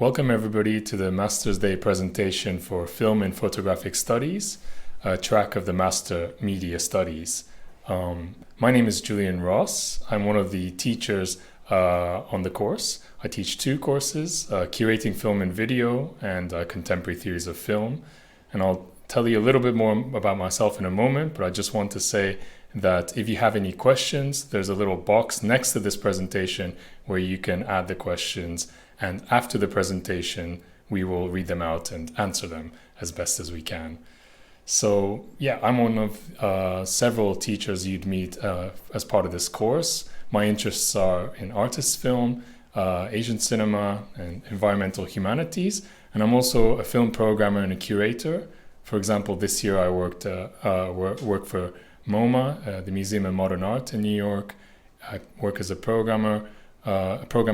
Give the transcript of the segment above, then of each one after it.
Welcome everybody to the Master's Day presentation for Film and Photographic Studies, a track of the Master Media Studies. My name is Julian Ross. I'm one of the teachers on the course. I teach two courses, Curating Film and Video and Contemporary Theories of Film. And I'll tell you a little bit more about myself in a moment, but I just want to say that if you have any questions, there's a little box next to this presentation where you can add the questions. And after the presentation, we will read them out and answer them as best as we can. So yeah, I'm one of several teachers you'd meet as part of this course. My interests are in artist film, Asian cinema, and environmental humanities. And I'm also a film programmer and a curator. For example, this year I worked for MoMA, the Museum of Modern Art in New York. I work as a program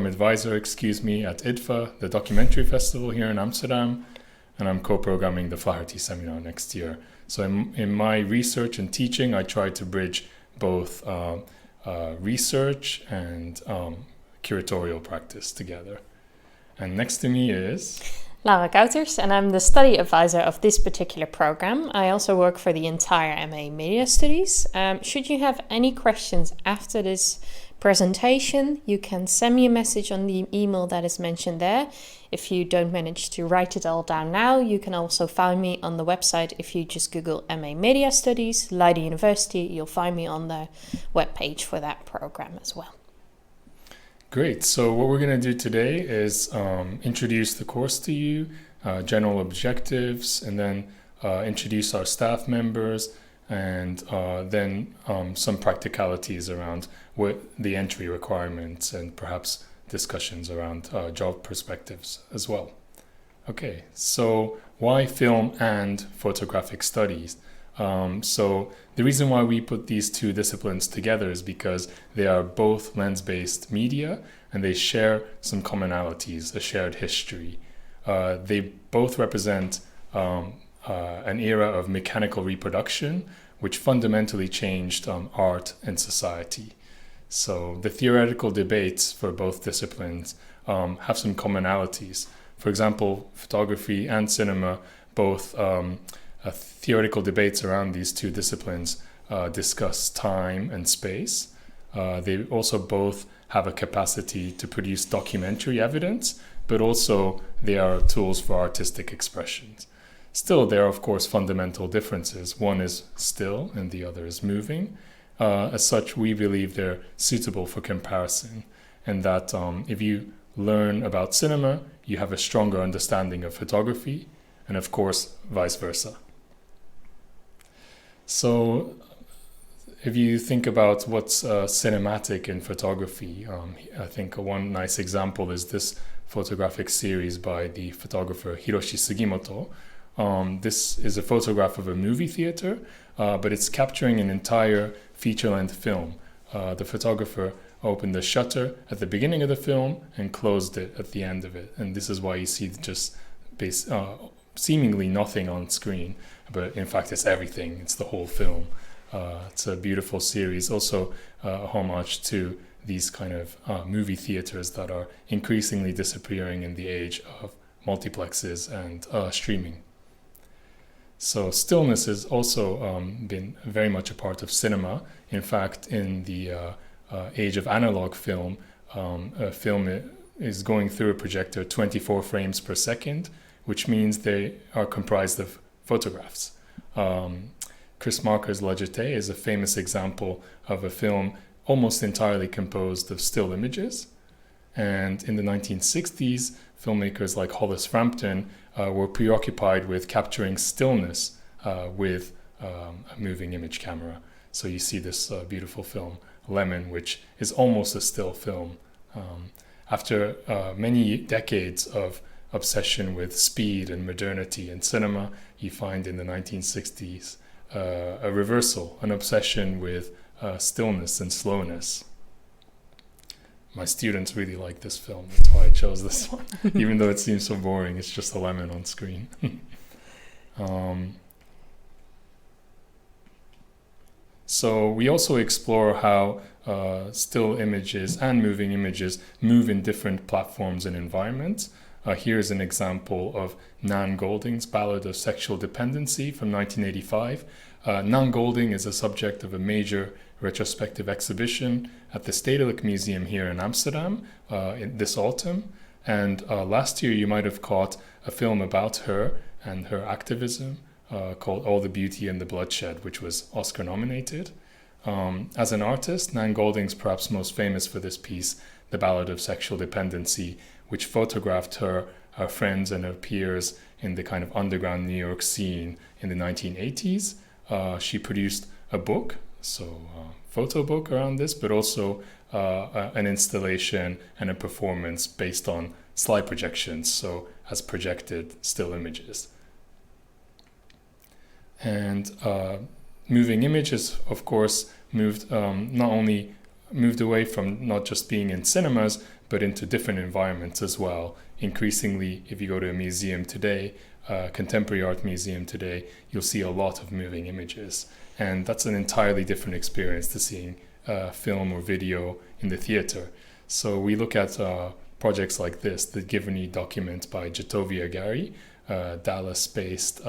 advisor, at IDFA, the documentary festival here in Amsterdam, and I'm co-programming the Flaherty seminar next year. So in my research and teaching, I try to bridge both research and curatorial practice together. And next to me is Lara Kouters, and I'm the study advisor of this particular program. I also work for the entire MA Media Studies. Should you have any questions after this presentation, you can send me a message on the email that is mentioned there. If you don't manage to write it all down now, you can also find me on the website. If you just Google MA Media Studies, Leiden University, you'll find me on the webpage for that program as well. Great. So what we're going to do today is introduce the course to you, general objectives, and then introduce our staff members, and then some practicalities around what the entry requirements and perhaps discussions around job perspectives as well. Okay, so why film and photographic studies? So the reason why we put these two disciplines together is because they are both lens-based media and they share some commonalities, a shared history. They both represent an era of mechanical reproduction, which fundamentally changed art and society. So the theoretical debates for both disciplines have some commonalities. For example, photography and cinema, both theoretical debates around these two disciplines discuss time and space. They also both have a capacity to produce documentary evidence, but also they are tools for artistic expressions. Still, there are, of course, fundamental differences. One is still and the other is moving. As such, we believe they're suitable for comparison, and that if you learn about cinema, you have a stronger understanding of photography, and of course, vice versa. So if you think about what's cinematic in photography, I think one nice example is this photographic series by the photographer Hiroshi Sugimoto. This is a photograph of a movie theater, but it's capturing an entire feature-length film. The photographer opened the shutter at the beginning of the film and closed it at the end of it. And this is why you see just seemingly nothing on screen, but in fact it's everything. It's the whole film. It's a beautiful series, also a homage to these kind of movie theaters that are increasingly disappearing in the age of multiplexes and streaming. So stillness has also been very much a part of cinema. In fact, in the age of analog film, a film is going through a projector 24 frames per second, which means they are comprised of photographs. Chris Marker's La Jetée is a famous example of a film almost entirely composed of still images. And in the 1960s, filmmakers like Hollis Frampton were preoccupied with capturing stillness with a moving image camera. So you see this beautiful film, Lemon, which is almost a still film. After many decades of obsession with speed and modernity in cinema, you find in the 1960s a reversal, an obsession with stillness and slowness. My students really like this film. That's why I chose this one. Even though it seems so boring, it's just a lemon on screen. So we also explore how still images and moving images move in different platforms and environments. Here's an example of Nan Golding's Ballad of Sexual Dependency from 1985. Nan Golding is a subject of a major retrospective exhibition at the Stedelijk Museum here in Amsterdam this autumn. And last year you might have caught a film about her and her activism called All the Beauty and the Bloodshed, which was Oscar nominated. As an artist, Nan Golding's perhaps most famous for this piece, The Ballad of Sexual Dependency, which photographed her friends and her peers in the kind of underground New York scene in the 1980s. She produced a book, photo book around this, but also an installation and a performance based on slide projections, so as projected still images. And moving images, of course, moved away from not just being in cinemas, but into different environments as well. Increasingly, if you go to a museum today, contemporary art museum today, you'll see a lot of moving images. And that's an entirely different experience to seeing film or video in the theater. So we look at projects like this, the Givney document by Jatovia Gary, Dallas-based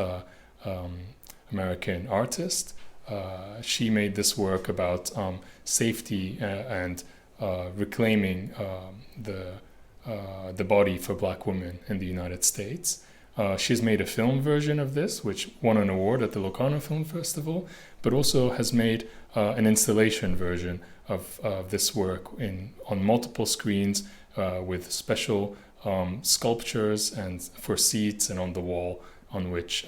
American artist. She made this work about safety and reclaiming the body for Black women in the United States. She's made a film version of this, which won an award at the Locarno Film Festival, but also has made an installation version of this work on multiple screens with special sculptures and for seats and on the wall on which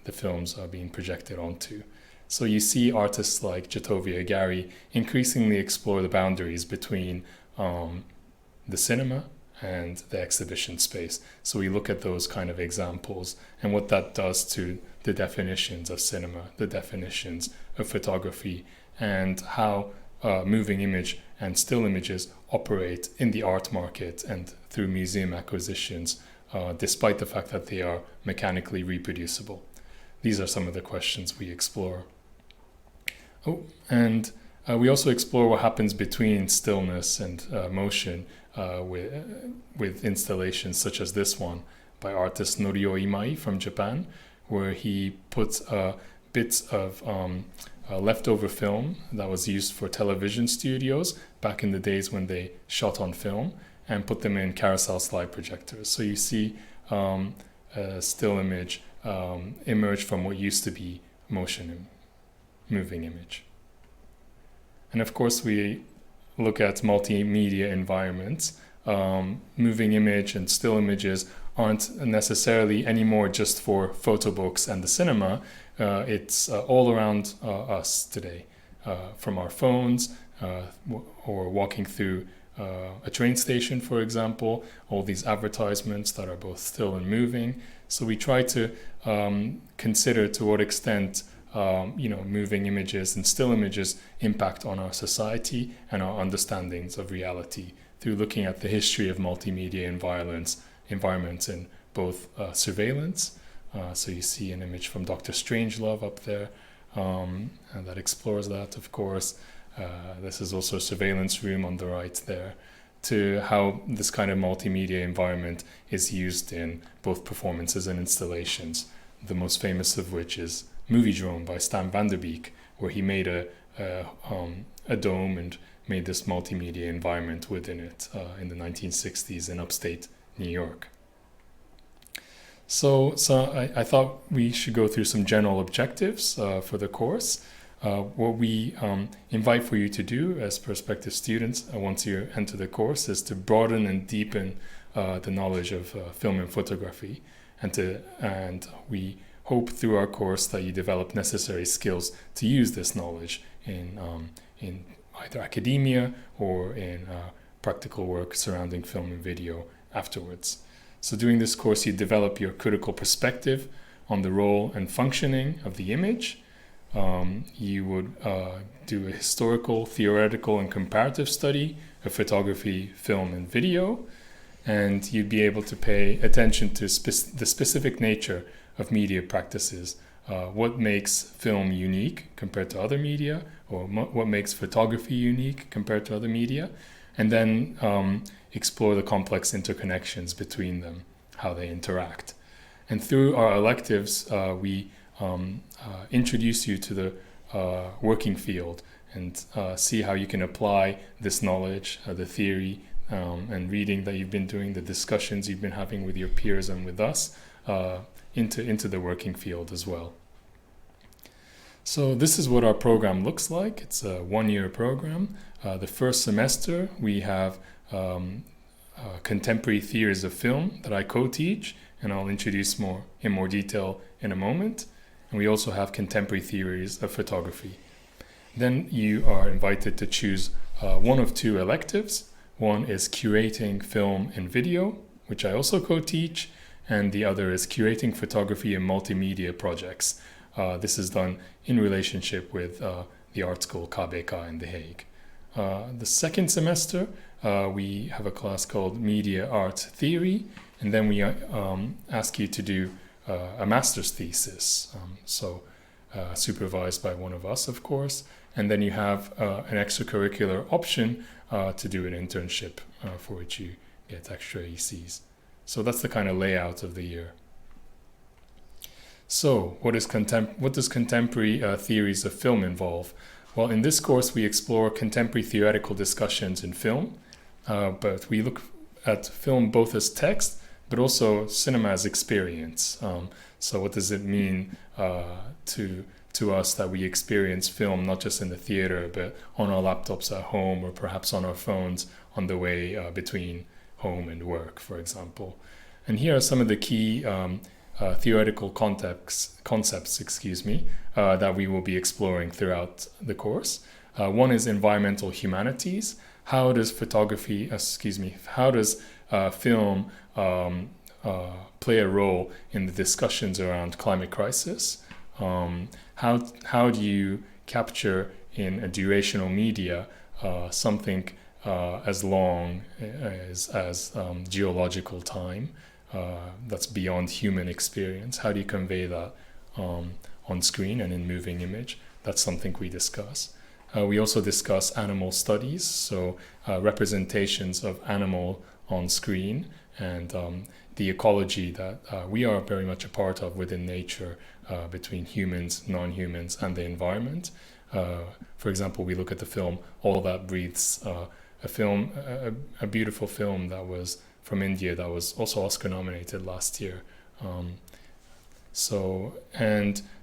the films are being projected onto. So you see artists like Jatovia Gary increasingly explore the boundaries between the cinema and the exhibition space. So we look at those kind of examples and what that does to the definitions of cinema, the definitions of photography, and how moving image and still images operate in the art market and through museum acquisitions, despite the fact that they are mechanically reproducible. These are some of the questions we explore. And we also explore what happens between stillness and motion with installations such as this one by artist Norio Imai from Japan, where he puts bits of leftover film that was used for television studios back in the days when they shot on film and put them in carousel slide projectors. So you see a still image emerge from what used to be moving image. And of course, we look at multimedia environments. Moving image and still images aren't necessarily anymore just for photo books and the cinema. It's all around us today, from our phones or walking through a train station, for example, all these advertisements that are both still and moving. So we try to consider to what extent moving images and still images impact on our society and our understandings of reality through looking at the history of multimedia environments in both surveillance. So you see an image from Dr. Strangelove up there, and that explores that, of course. This is also a surveillance room on the right there, to how this kind of multimedia environment is used in both performances and installations, the most famous of which is Movie Drone by Stan van der Beek, where he made a dome and made this multimedia environment within it in the 1960s in upstate New York. So I thought we should go through some general objectives for the course. What we invite for you to do as prospective students once you enter the course is to broaden and deepen the knowledge of film and photography, and we hope through our course that you develop necessary skills to use this knowledge in either academia or in practical work surrounding film and video afterwards. So during this course, you develop your critical perspective on the role and functioning of the image. You would do a historical, theoretical, and comparative study of photography, film, and video, and you'd be able to pay attention to the specific nature of media practices. What makes film unique compared to other media, or what makes photography unique compared to other media, and then explore the complex interconnections between them. how they interact. And through our electives, we introduce you to the working field and see how you can apply this knowledge, the theory and reading that you've been doing, the discussions you've been having with your peers and with us, into the working field as well. So this is what our program looks like. It's a one-year program. The first semester we have contemporary theories of film that I co-teach, and I'll introduce in more detail in a moment. And we also have contemporary theories of photography. Then you are invited to choose one of two electives. One is curating film and video, which I also co-teach, and the other is curating photography and multimedia projects. This is done in relationship with the art school KBK in The Hague. The second semester, we have a class called Media Art Theory, and then we ask you to do a master's thesis, supervised by one of us, of course. And then you have an extracurricular option to do an internship for which you get extra ECs. So that's the kind of layout of the year. So what does contemporary theories of film involve? Well, in this course, we explore contemporary theoretical discussions in film, but we look at film both as text, but also cinema as experience. So what does it mean to us that we experience film not just in the theater, but on our laptops at home, or perhaps on our phones on the way between home and work, for example. And here are some of the key theoretical concepts, that we will be exploring throughout the course. One is environmental humanities. How does film play a role in the discussions around climate crisis? How do you capture in a durational media something as long as geological time that's beyond human experience? How do you convey that on screen and in moving image? That's something we discuss. We also discuss animal studies, so representations of animal on screen and the ecology that we are very much a part of within nature, between humans, non-humans, and the environment. For example, we look at the film All That Breathes, a beautiful film that was from India that was also Oscar nominated last year.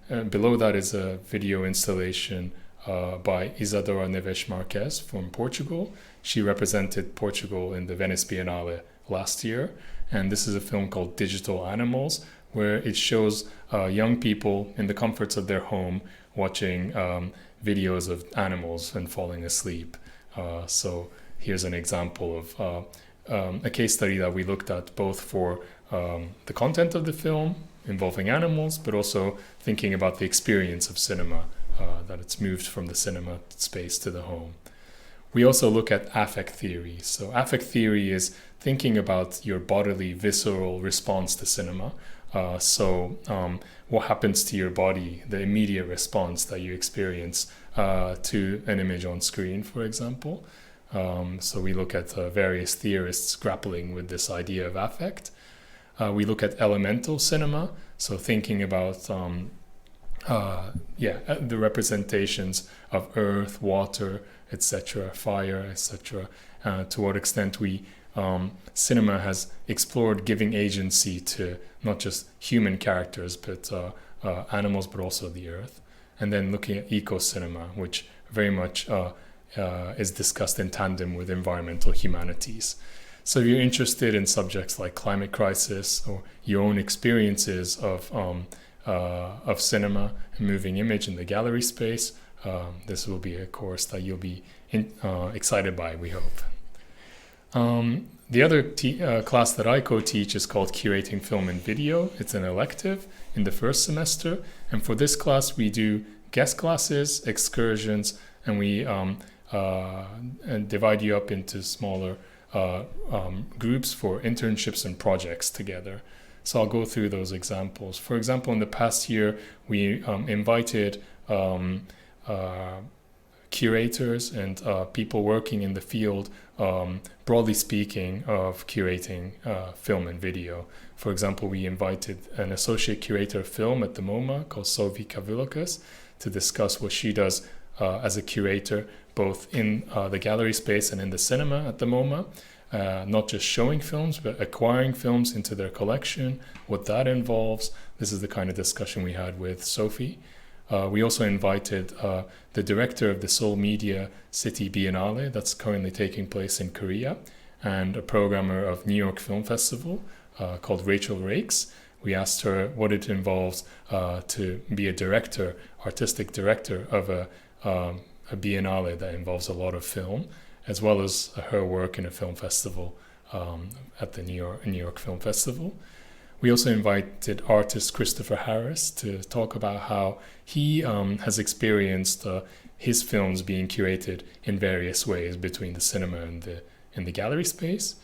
Below that is a video installation by Isadora Neves Marques from Portugal. She represented Portugal in the Venice Biennale last year, and this is a film called Digital Animals, where it shows young people in the comforts of their home watching videos of animals and falling asleep. So here's an example of a case study that we looked at both for the content of the film involving animals, but also thinking about the experience of cinema, that it's moved from the cinema space to the home. We also look at affect theory. So affect theory is thinking about your bodily, visceral response to cinema. What happens to your body, the immediate response that you experience to an image on screen, for example. So we look at various theorists grappling with this idea of affect. We look at elemental cinema, so thinking about the representations of earth, water, etc., fire, etc. To what extent cinema has explored giving agency to not just human characters, but animals, but also the earth. And then looking at eco-cinema, which very much is discussed in tandem with environmental humanities. So if you're interested in subjects like climate crisis or your own experiences of cinema and moving image in the gallery space, this will be a course that you'll be excited by, we hope. The other class that I co-teach is called Curating Film and Video. It's an elective in the first semester. And for this class, we do guest classes, excursions, and we divide you up into smaller groups for internships and projects together. So I'll go through those examples. For example, in the past year, we invited curators and people working in the field, broadly speaking, of curating film and video. For example, we invited an associate curator of film at the MoMA called Sovi Kavilokas to discuss what she does as a curator, both in the gallery space and in the cinema at the MoMA. Not just showing films, but acquiring films into their collection, what that involves. This is the kind of discussion we had with Sophie. We also invited the director of the Seoul Media City Biennale that's currently taking place in Korea, and a programmer of New York Film Festival called Rachel Rakes. We asked her what it involves to be a director, artistic director of a biennale that involves a lot of film, as well as her work in a film festival at the New York Film Festival. We also invited artist Christopher Harris to talk about how he has experienced his films being curated in various ways between the cinema and the gallery space.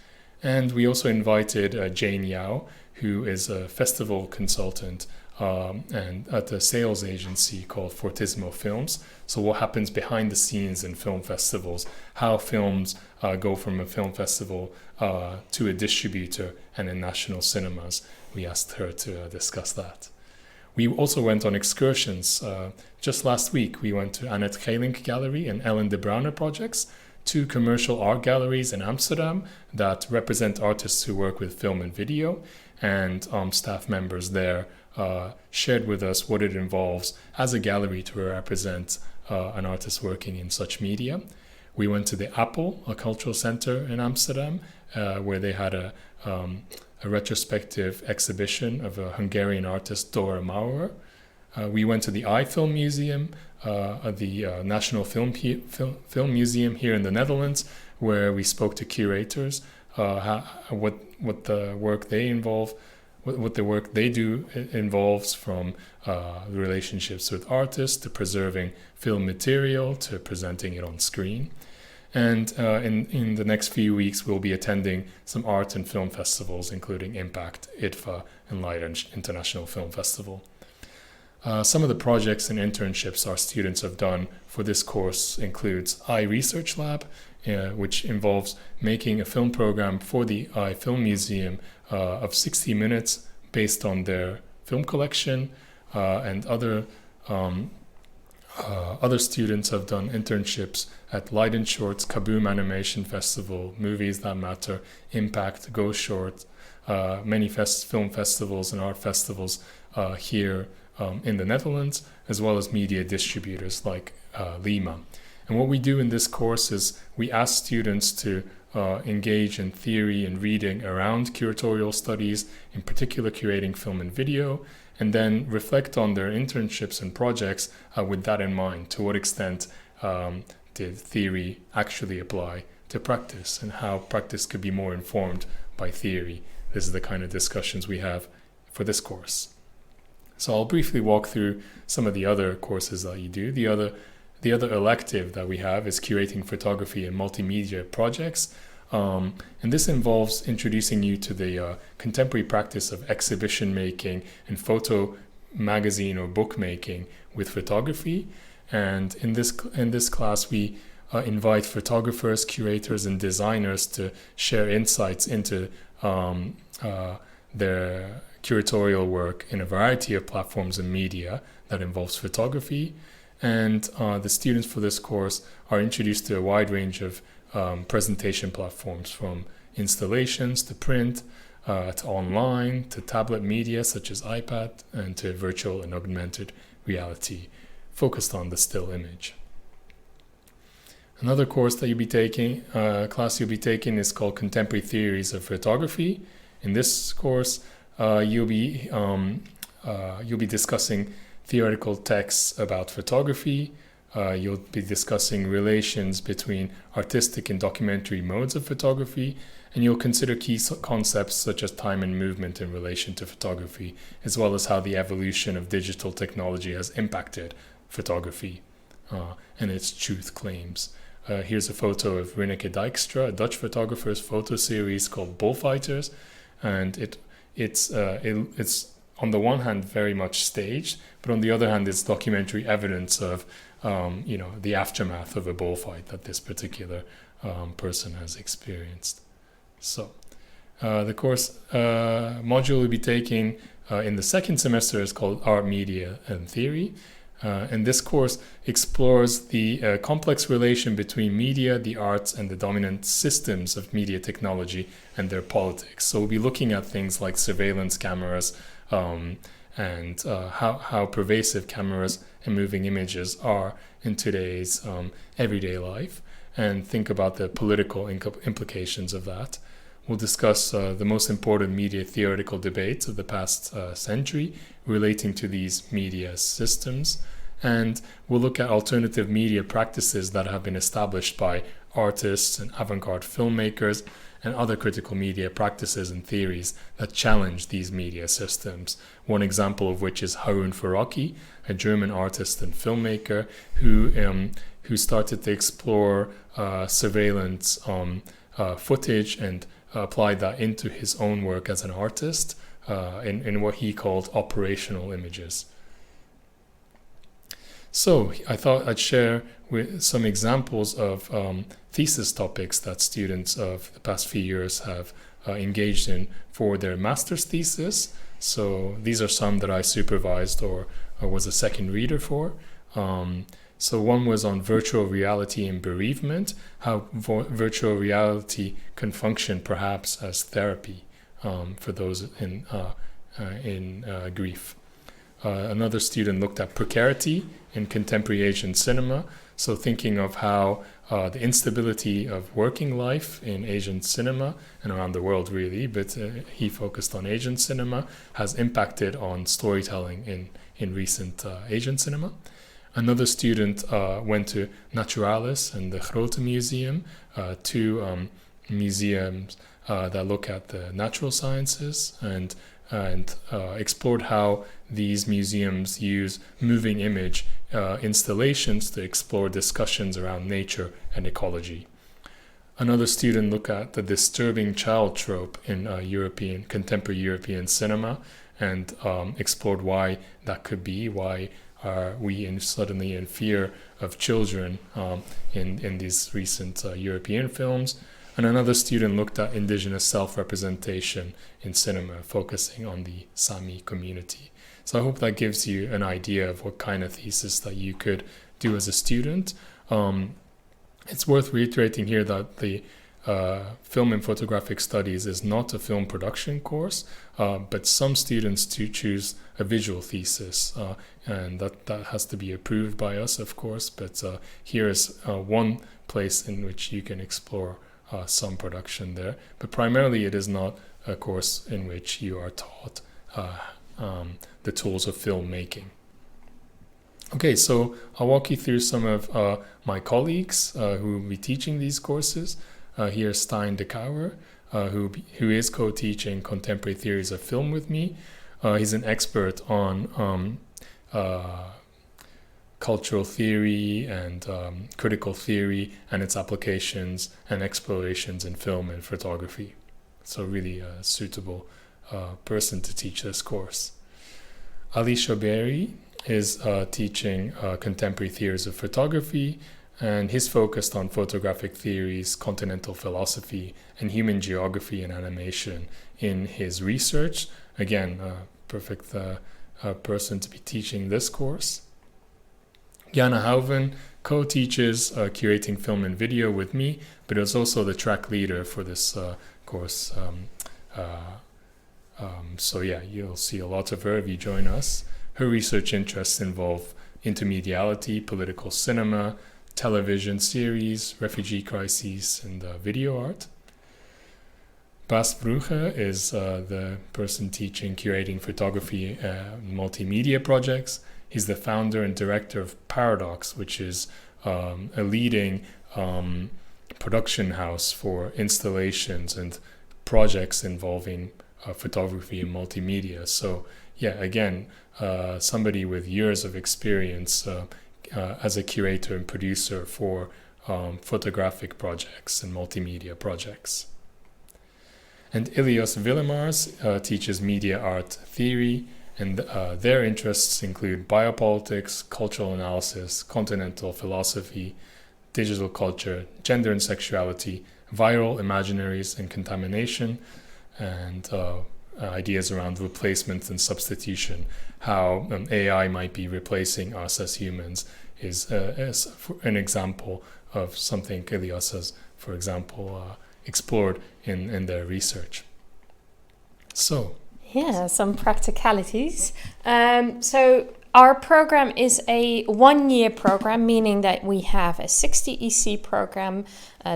And we also invited Jane Yao, who is a festival consultant and at a sales agency called Fortissimo Films. So what happens behind the scenes in film festivals, how films go from a film festival to a distributor and in national cinemas. We asked her to discuss that. We also went on excursions. Just last week, we went to Annette Geelink Gallery and Ellen de Bruyne projects, two commercial art galleries in Amsterdam that represent artists who work with film and video, and staff members there shared with us what it involves as a gallery to represent an artist working in such media. We went to the Apple, a cultural center in Amsterdam, where they had a retrospective exhibition of a Hungarian artist, Dora Maurer. We went to the iFilm Museum, the National Film Museum here in the Netherlands, where we spoke to curators, what the work they involve, what the work they do involves, from relationships with artists to preserving film material to presenting it on screen. And in the next few weeks, we'll be attending some art and film festivals, including Impact, IDFA, and Leiden International Film Festival. Some of the projects and internships our students have done for this course includes iResearch Lab, which involves making a film program for the iFilm Museum of 60 minutes based on their film collection, and other students have done internships at Leiden Shorts, Kaboom Animation Festival, Movies That Matter, Impact, Go Short, many film festivals and art festivals here in the Netherlands, as well as media distributors like Lima. And what we do in this course is we ask students to engage in theory and reading around curatorial studies, in particular curating film and video, and then reflect on their internships and projects with that in mind. To what extent did theory actually apply to practice, and how practice could be more informed by theory? This is the kind of discussions we have for this course. So I'll briefly walk through some of the other courses that you do. The other elective that we have is curating photography and multimedia projects. And this involves introducing you to the contemporary practice of exhibition making and photo magazine or book making with photography. And in this class, we invite photographers, curators, and designers to share insights into their curatorial work in a variety of platforms and media that involves photography. And the students for this course are introduced to a wide range of presentation platforms, from installations to print, to online, to tablet media such as iPad, and to virtual and augmented reality, focused on the still image. Another course that class you'll be taking is called Contemporary Theories of Photography. In this course, you'll be discussing theoretical texts about photography. You'll be discussing relations between artistic and documentary modes of photography, and you'll consider key concepts such as time and movement in relation to photography, as well as how the evolution of digital technology has impacted photography and its truth claims. Here's a photo of Rinneke Dijkstra, a Dutch photographer's photo series called Bullfighters, and it's on the one hand very much staged, but on the other hand it's documentary evidence of the aftermath of a bullfight that this particular person has experienced. So the course module we'll be taking in the second semester is called Art, Media, and Theory. And this course explores the complex relation between media, the arts, and the dominant systems of media technology and their politics. So we'll be looking at things like surveillance cameras and how pervasive cameras and moving images are in today's everyday life, and think about the political implications of that. We'll discuss the most important media theoretical debates of the past century relating to these media systems. And we'll look at alternative media practices that have been established by artists and avant-garde filmmakers and other critical media practices and theories that challenge these media systems. One example of which is Harun Faraki, a German artist and filmmaker who started to explore surveillance footage and applied that into his own work as an artist in what he called operational images. So I thought I'd share with some examples of thesis topics that students of the past few years have engaged in for their master's thesis. So these are some that I supervised or was a second reader for. So one was on virtual reality and bereavement, how virtual reality can function perhaps as therapy for those in grief. Another student looked at precarity in contemporary Asian cinema, so thinking of how the instability of working life in Asian cinema and around the world really, but he focused on Asian cinema, has impacted on storytelling in recent Asian cinema. Another student went to Naturalis and the Grote Museum, two museums that look at the natural sciences and explored how these museums use moving image installations to explore discussions around nature and ecology. Another student looked at the disturbing child trope in contemporary European cinema and explored why that could be, why are we suddenly in fear of children in these recent European films. And another student looked at indigenous self-representation in cinema, focusing on the Sami community. So I hope that gives you an idea of what kind of thesis that you could do as a student. It's worth reiterating here that the Film and Photographic Studies is not a film production course, but some students choose a visual thesis, and that has to be approved by us, of course, but here is one place in which you can explore some production there, but primarily it is not a course in which you are taught the tools of filmmaking. Okay, so I'll walk you through some of my colleagues who will be teaching these courses. Here's Stein de Kouwer, who is co-teaching contemporary theories of film with me. He's an expert on cultural theory and critical theory and its applications and explorations in film and photography. So really a suitable person to teach this course. Ali Shoberi is teaching contemporary theories of photography, and he's focused on photographic theories, continental philosophy, and human geography and animation in his research. Again, perfect person to be teaching this course. Jana Houven co-teaches curating film and video with me, but is also the track leader for this course. So yeah, you'll see a lot of her if you join us. Her research interests involve intermediality, political cinema, television series, refugee crises, and video art. Bas Brugge is the person teaching curating photography multimedia projects. He's the founder and director of Paradox, which is a leading production house for installations and projects involving photography and multimedia. So yeah, again, somebody with years of experience as a curator and producer for photographic projects and multimedia projects. And Ilias Willemars teaches media art theory and their interests include biopolitics, cultural analysis, continental philosophy, digital culture, gender and sexuality, viral imaginaries and contamination, and ideas around replacement and substitution, how AI might be replacing us as humans is an example of something Ilias has, for example, explored in their research. So, yeah, some practicalities. So our program is a 1-year program, meaning that we have a 60 EC program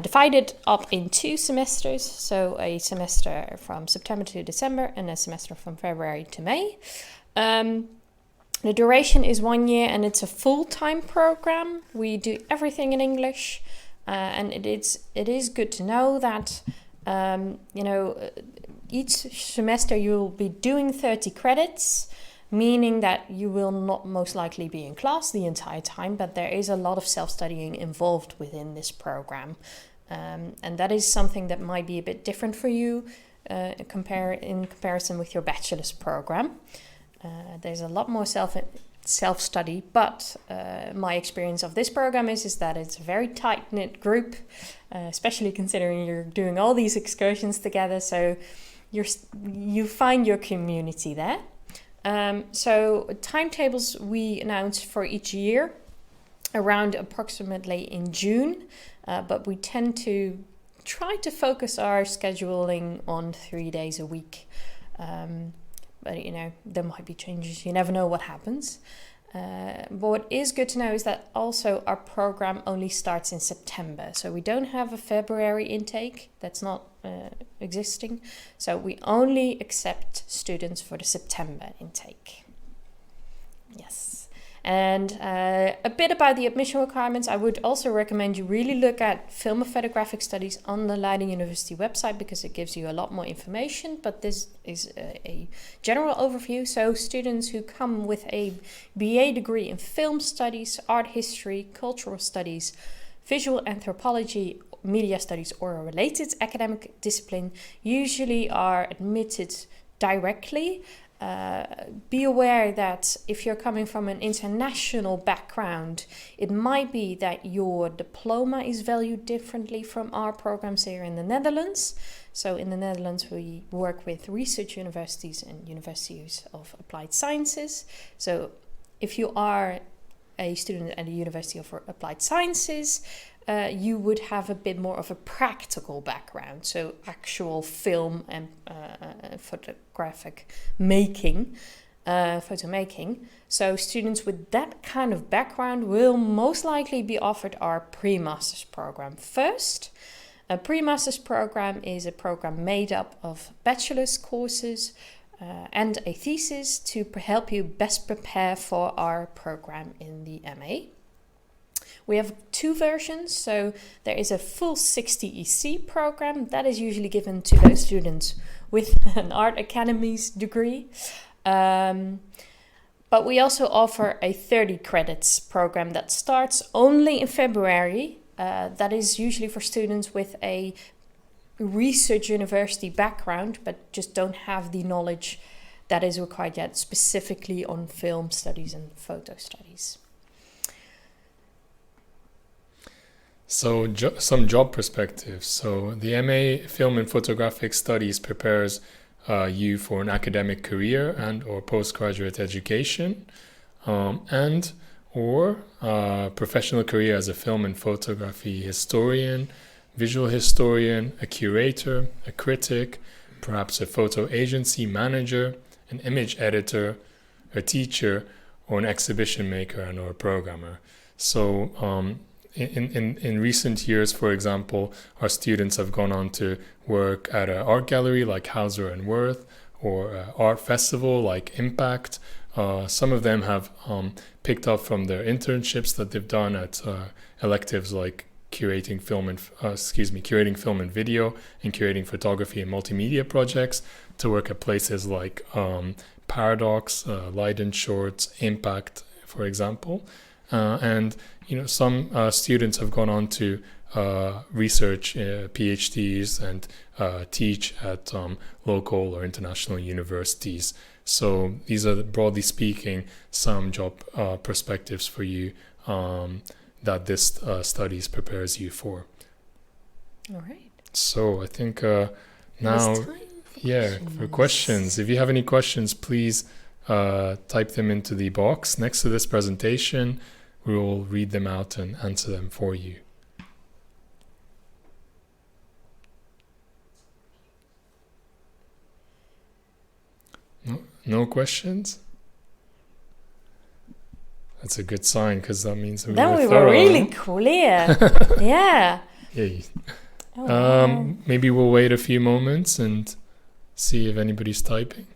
divided up in 2 semesters. So a semester from September to December and a semester from February to May. The duration is 1 year and it's a full-time program. We do everything in English, and it is good to know that each semester you will be doing 30 credits, meaning that you will not most likely be in class the entire time, but there is a lot of self-studying involved within this program. And that is something that might be a bit different for you in comparison with your bachelor's program. There's a lot more self-study, but my experience of this program is that it's a very tight-knit group, especially considering you're doing all these excursions together, so you find your community there. So timetables we announce for each year around approximately in June, but we tend to try to focus our scheduling on 3 days a week. But there might be changes. You never know what happens. But what is good to know is that also our program only starts in September. So we don't have a February intake. That's not existing. So we only accept students for the September intake. Yes. And a bit about the admission requirements. I would also recommend you really look at Film and Photographic Studies on the Leiden University website, because it gives you a lot more information. But this is a general overview. So students who come with a BA degree in film studies, art history, cultural studies, visual anthropology, media studies, or a related academic discipline usually are admitted directly. Be aware that if you're coming from an international background, it might be that your diploma is valued differently from our programs here in the Netherlands. So in the Netherlands, we work with research universities and universities of applied sciences. So if you are a student at the University of Applied Sciences, you would have a bit more of a practical background, so actual film and photographic making, photo making. So students with that kind of background will most likely be offered our pre-master's program first. A pre-master's program is a program made up of bachelor's courses and a thesis to help you best prepare for our program in the MA. We have 2 versions, so there is a full 60 EC program that is usually given to those students with an art academies degree. But we also offer a 30 credits program that starts only in February. That is usually for students with a research university background, but just don't have the knowledge that is required yet, specifically on film studies and photo studies. So some job perspectives. So the MA Film and Photographic Studies prepares you for an academic career and or postgraduate education, and or professional career as a film and photography historian, visual historian, a curator, a critic, perhaps a photo agency manager, an image editor, a teacher, or an exhibition maker and or a programmer. So in recent years, for example, our students have gone on to work at an art gallery like Hauser and Wirth, or an art festival like Impact. Some of them have picked up from their internships that they've done at electives like curating film and video, and curating photography and multimedia projects, to work at places like Paradox, Leiden Shorts, Impact, for example. And some students have gone on to research PhDs and teach at local or international universities. So these are, broadly speaking, some job perspectives for you that this studies prepares you for. All right. So I think It's now, time for questions. If you have any questions, please type them into the box next to this presentation. We will read them out and answer them for you. No questions? That's a good sign, because that means we Then were we thorough, were really huh? clear. Yeah. Yay. Oh, wow. Maybe we'll wait a few moments and see if anybody's typing.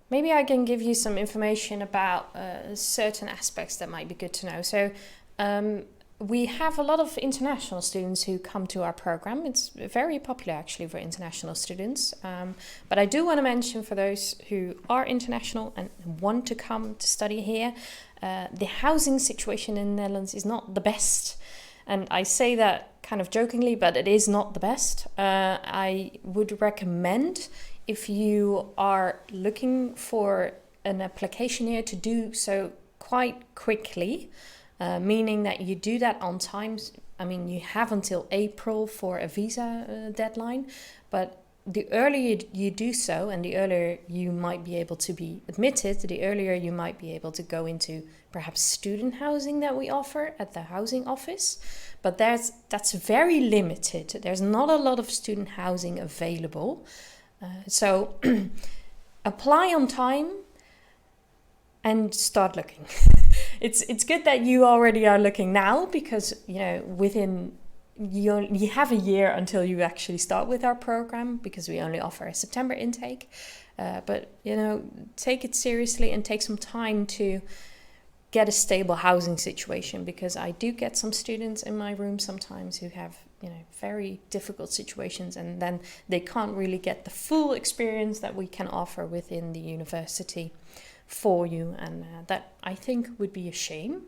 Maybe I can give you some information about certain aspects that might be good to know. So we have a lot of international students who come to our program. It's very popular actually for international students. But I do want to mention, for those who are international and want to come to study here, the housing situation in the Netherlands is not the best. And I say that kind of jokingly, but it is not the best. I would recommend, if you are looking for an application here, to do so quite quickly, meaning that you do that on time. I mean, you have until April for a visa deadline, but the earlier you do so, and the earlier you might be able to be admitted, the earlier you might be able to go into perhaps student housing that we offer at the housing office. But that's very limited. There's not a lot of student housing available. So apply on time and start looking. It's good that you already are looking now, because within you have a year until you actually start with our program, because we only offer a September intake. But take it seriously and take some time to get a stable housing situation, because I do get some students in my room sometimes who have very difficult situations, and then they can't really get the full experience that we can offer within the university for you, and that I think would be a shame.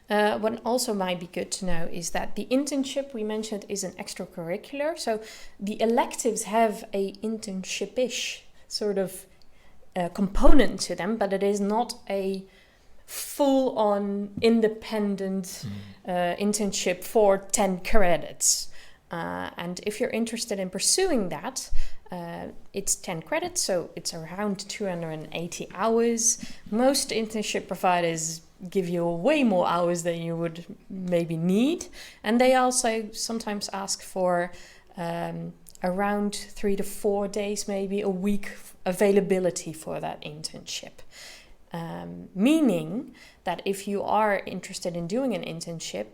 What also might be good to know is that the internship we mentioned is an extracurricular, so the electives have a internship-ish sort of component to them, but it is not a full-on independent internship for 10 credits. And if you're interested in pursuing that, it's 10 credits, so it's around 280 hours. Most internship providers give you way more hours than you would maybe need. And they also sometimes ask for around 3 to 4 days, maybe a week availability for that internship. Meaning that if you are interested in doing an internship,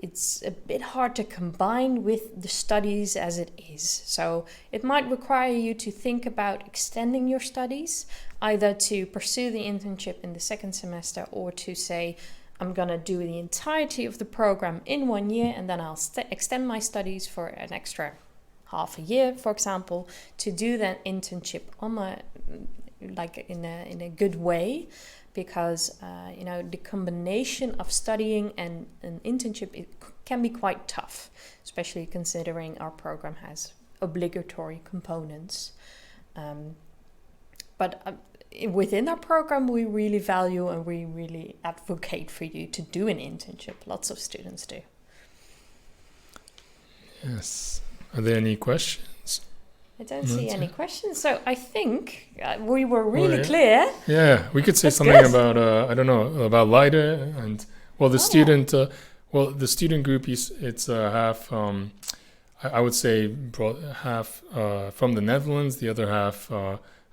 it's a bit hard to combine with the studies as it is. So it might require you to think about extending your studies, either to pursue the internship in the second semester, or to say, I'm going to do the entirety of the program in 1 year, and then I'll extend my studies for an extra half a year, for example, to do that internship on in a good way. Because the combination of studying and an internship can be quite tough, especially considering our program has obligatory components. But within our program, we really value and we really advocate for you to do an internship. Lots of students do. Yes. Are there any questions? I don't see any questions, so I think we were really clear. Yeah, we could say That's something good. about about Leiden, and the student group is half. I would say half from the Netherlands, the other half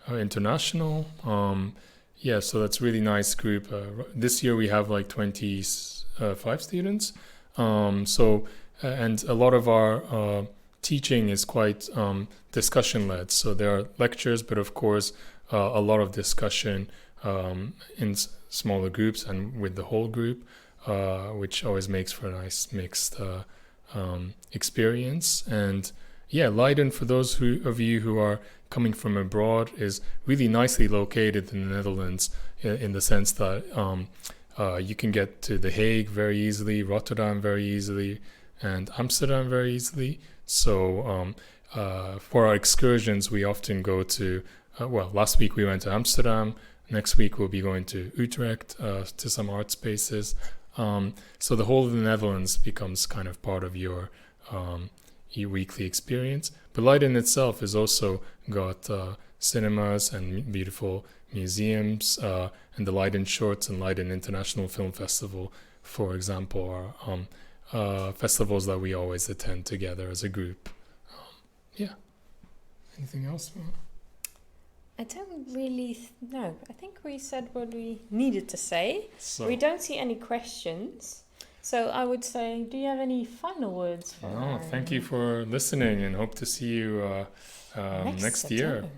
international. So that's a really nice group. This year we have like 25 students. And a lot of our teaching is quite discussion led. So there are lectures, but of course a lot of discussion in smaller groups and with the whole group, which always makes for a nice mixed experience. And Leiden, for those of you who are coming from abroad, is really nicely located in the Netherlands, in the sense that you can get to The Hague very easily, Rotterdam very easily, and Amsterdam very easily. So for our excursions, we often go to, last week we went to Amsterdam. Next week we'll be going to Utrecht, to some art spaces. So the whole of the Netherlands becomes kind of part of your weekly experience. But Leiden itself has also got cinemas and beautiful museums, and the Leiden Shorts and Leiden International Film Festival, for example, are festivals that we always attend together as a group. Yeah. Anything else? I don't really know. I think we said what we needed to say. So, We don't see any questions. So I would say, do you have any final words for no, thank you for listening, and hope to see you next year. September?